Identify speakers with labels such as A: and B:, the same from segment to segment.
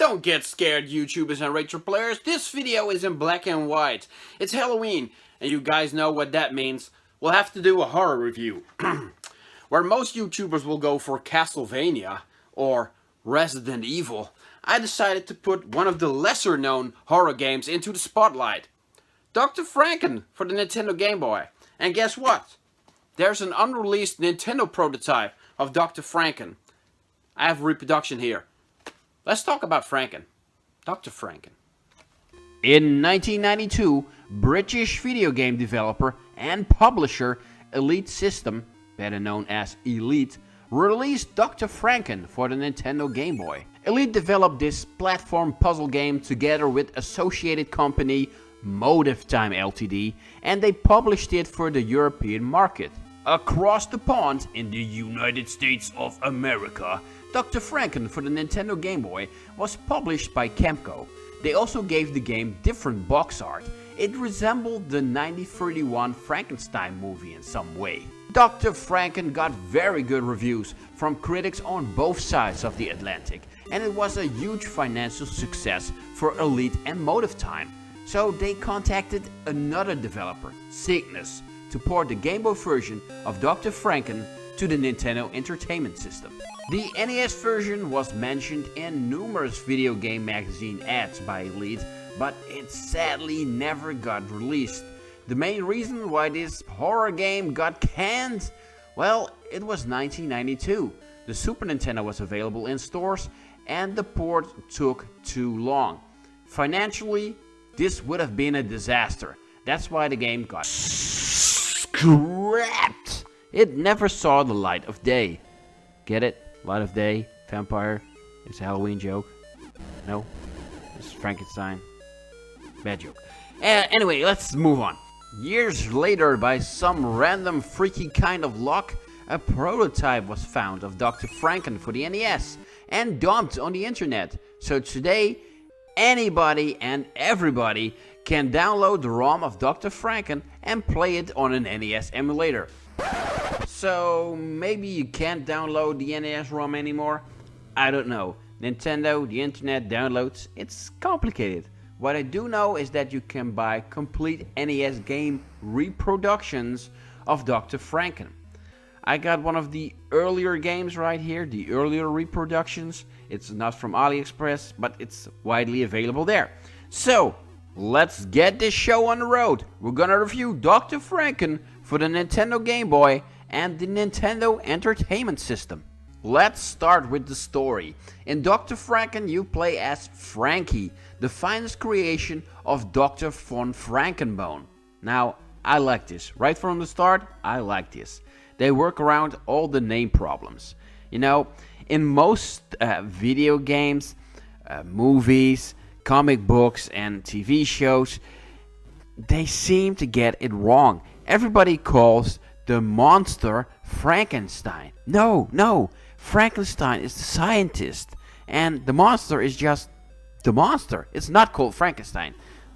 A: Don't get scared, YouTubers and retro players. This video is in black and white. It's Halloween, and you guys know what that means. We'll have to do a horror review. Where most YouTubers will go for Castlevania or Resident Evil, I decided to put one of the lesser known horror games into the spotlight. Dr. Franken for the Nintendo Game Boy. And guess what? There's an unreleased Nintendo prototype of Dr. Franken. I have a reproduction here. Let's talk about Franken. Dr. Franken. In 1992, British video game developer and publisher Elite System, better known as Elite, released Dr. Franken for the Nintendo Game Boy. Elite developed this platform puzzle game together with associated company Motive Time Ltd, and they published it for the European market. Across the pond in the United States of America, Dr. Franken for the Nintendo Game Boy was published by Capcom. They also gave the game different box art. It resembled the 1931 Frankenstein movie in some way. Dr. Franken got very good reviews from critics on both sides of the Atlantic, and it was a huge financial success for Elite and Motive Time. So they contacted another developer, Cygnus, to port the Game Boy version of Dr. Franken to the Nintendo Entertainment System. The NES version was mentioned in numerous video game magazine ads by Elite, but it sadly never got released. The main reason why this horror game got canned? Well, it was 1992. The Super Nintendo was available in stores and the port took too long. Financially, this would have been a disaster. That's why the game got scrapped. It never saw the light of day. Get it? Light of day, vampire. It's a Halloween joke. No? It's Frankenstein. Bad joke. Anyway, let's move on. Years later, by some random freaky kind of luck, a prototype was found of Dr. Franken for the NES and dumped on the internet. So today, anybody and everybody can download the ROM of Dr. Franken and play it on an NES emulator. So maybe you can't download the NES ROM anymore? I don't know. Nintendo, the internet, downloads, it's complicated. What I do know is that you can buy complete NES game reproductions of Dr. Franken. I got one of the earlier games right here, the earlier reproductions. It's not from AliExpress, but it's widely available there. So, let's get this show on the road. We're gonna review Dr. Franken for the Nintendo Game Boy and the Nintendo Entertainment System. Let's start with the story. In Dr. Franken, you play as Franky, the finest creation of Dr. von Frankenbone. Now, I like this. Right from the start, I like this. They work around all the name problems. You know, in most video games, movies, comic books, and TV shows, they seem to get it wrong. Everybody calls the monster Frankenstein. No, Frankenstein is the scientist, and the monster is just the monster. It's not called Frankenstein,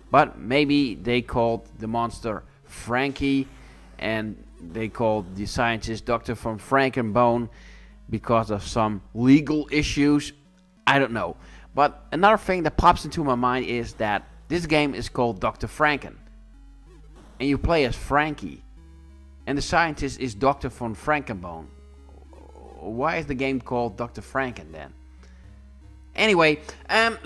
A: but maybe they called the monster Franky, and they called the scientist Dr. von Frankenbone because of some legal issues. I don't know. But another thing that pops into my mind is that this game is called Dr. Franken, and you play as Franky, and the scientist is Dr. von Frankenbone. Why is the game called Dr. Franken then? Anyway,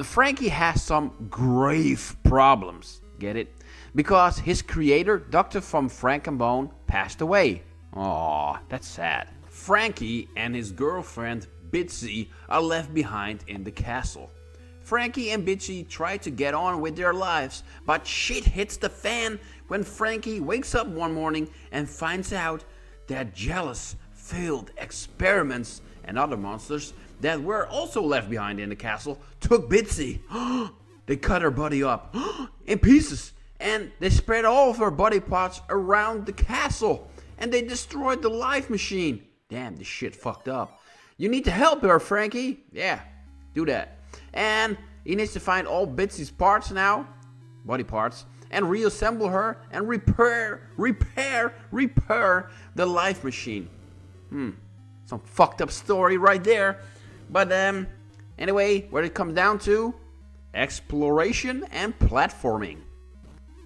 A: Franky has some grave problems, get it? Because his creator, Dr. von Frankenbone, passed away. Aw, that's sad. Franky and his girlfriend, Bitsy, are left behind in the castle. Franky and Bitsy try to get on with their lives, but shit hits the fan when Franky wakes up one morning and finds out that jealous, failed experiments and other monsters that were also left behind in the castle took Bitsy. They cut her body up in pieces, and they spread all of her body parts around the castle, and they destroyed the life machine. Damn, this shit fucked up. You need to help her, Franky. Yeah, do that. And he needs to find all Bitsy's parts now, body parts, and reassemble her and repair the life machine. Some fucked up story right there. But Anyway, what it comes down to, exploration and platforming.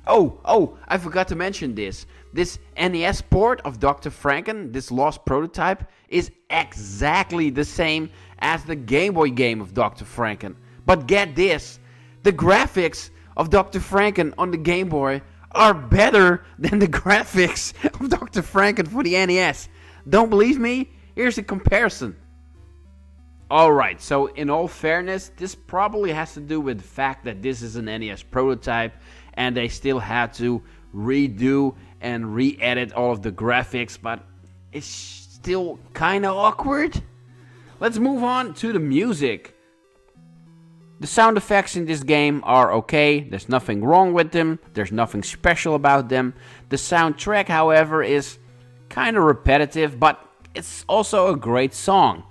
A: Oh, I forgot to mention this. This NES port of Dr. Franken, this lost prototype, is exactly the same as the Game Boy game of Dr. Franken. But get this, the graphics of Dr. Franken on the Game Boy are better than the graphics of Dr. Franken for the NES. Don't believe me? Here's a comparison. Alright, so in all fairness, this probably has to do with the fact that this is an NES prototype and they still had to redo and re-edit all of the graphics, but it's still kinda awkward. Let's move on to the music. The sound effects in this game are okay, there's nothing wrong with them, there's nothing special about them. The soundtrack, however, is kinda repetitive, but it's also a great song.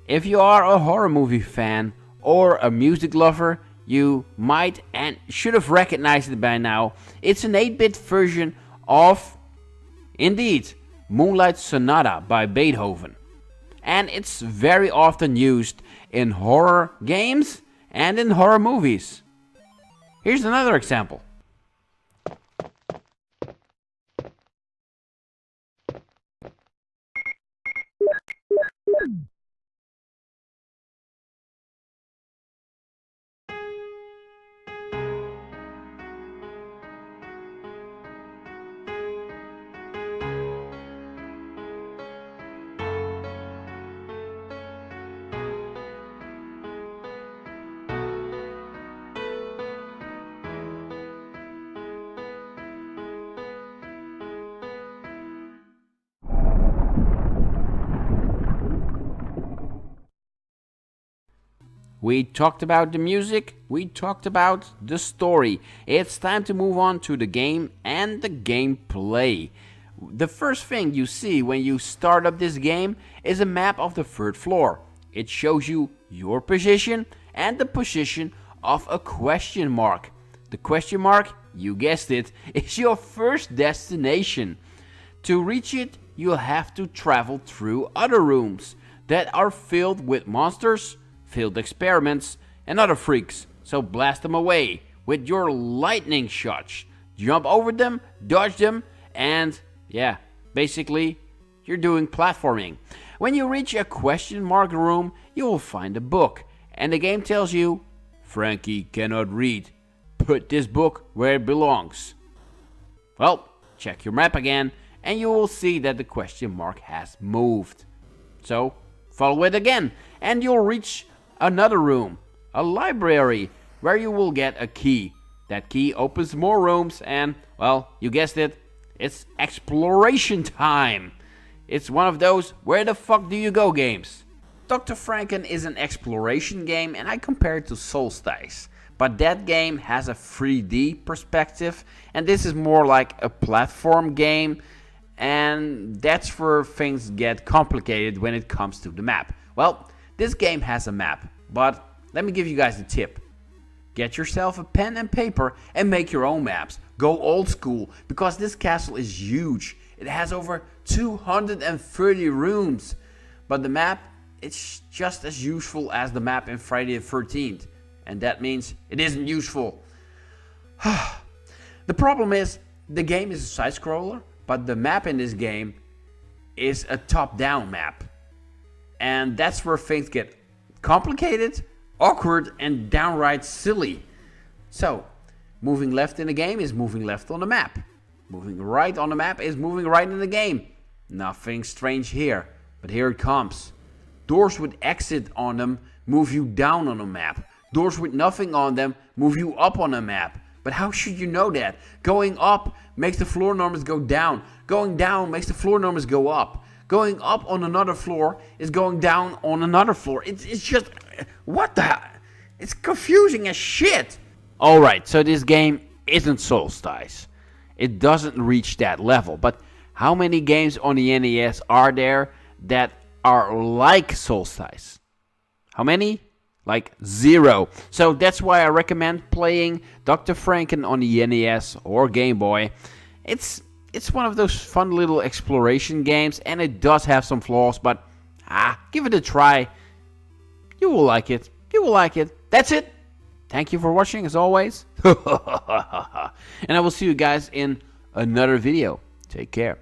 A: If you are a horror movie fan or a music lover, you might and should have recognized it by now. It's an 8-bit version of, indeed, Moonlight Sonata by Beethoven. And it's very often used in horror games and in horror movies. Here's another example. We talked about the music, we talked about the story. It's time to move on to the game and the gameplay. The first thing you see when you start up this game is a map of the third floor. It shows you your position and the position of a question mark. The question mark, you guessed it, is your first destination. To reach it, you'll have to travel through other rooms that are filled with monsters, failed experiments, and other freaks, so blast them away with your lightning shots. Jump over them, dodge them, and yeah, basically, you're doing platforming. When you reach a question mark room, you will find a book, and the game tells you, Franky cannot read. Put this book where it belongs. Well, check your map again, and you will see that the question mark has moved. So, follow it again, and you'll reach another room, a library, where you will get a key. That key opens more rooms and, well, you guessed it, it's exploration time. It's one of those where the fuck do you go games. Dr. Franken is an exploration game and I compare it to Solstice. But that game has a 3D perspective and this is more like a platform game, and that's where things get complicated when it comes to the map. Well, this game has a map, but let me give you guys a tip. Get yourself a pen and paper and make your own maps. Go old school, because this castle is huge. It has over 230 rooms. But the map, it's just as useful as the map in Friday the 13th. And that means it isn't useful. The problem is, the game is a side-scroller, but the map in this game is a top-down map. And that's where things get complicated, awkward, and downright silly. So, moving left in the game is moving left on the map. Moving right on the map is moving right in the game. Nothing strange here, but here it comes. Doors with exit on them move you down on the map. Doors with nothing on them move you up on the map. But how should you know that? Going up makes the floor numbers go down. Going down makes the floor numbers go up. Going up on another floor is going down on another floor. It's just, what the hell? It's confusing as shit. Alright, so this game isn't Solstice. It doesn't reach that level. But how many games on the NES are there that are like Solstice? How many? Like 0. So that's why I recommend playing Dr. Franken on the NES or Game Boy. It's one of those fun little exploration games, and it does have some flaws, but give it a try. You will like it. you will like it. That's it. Thank you for watching, as always. And I will see you guys in another video. Take care.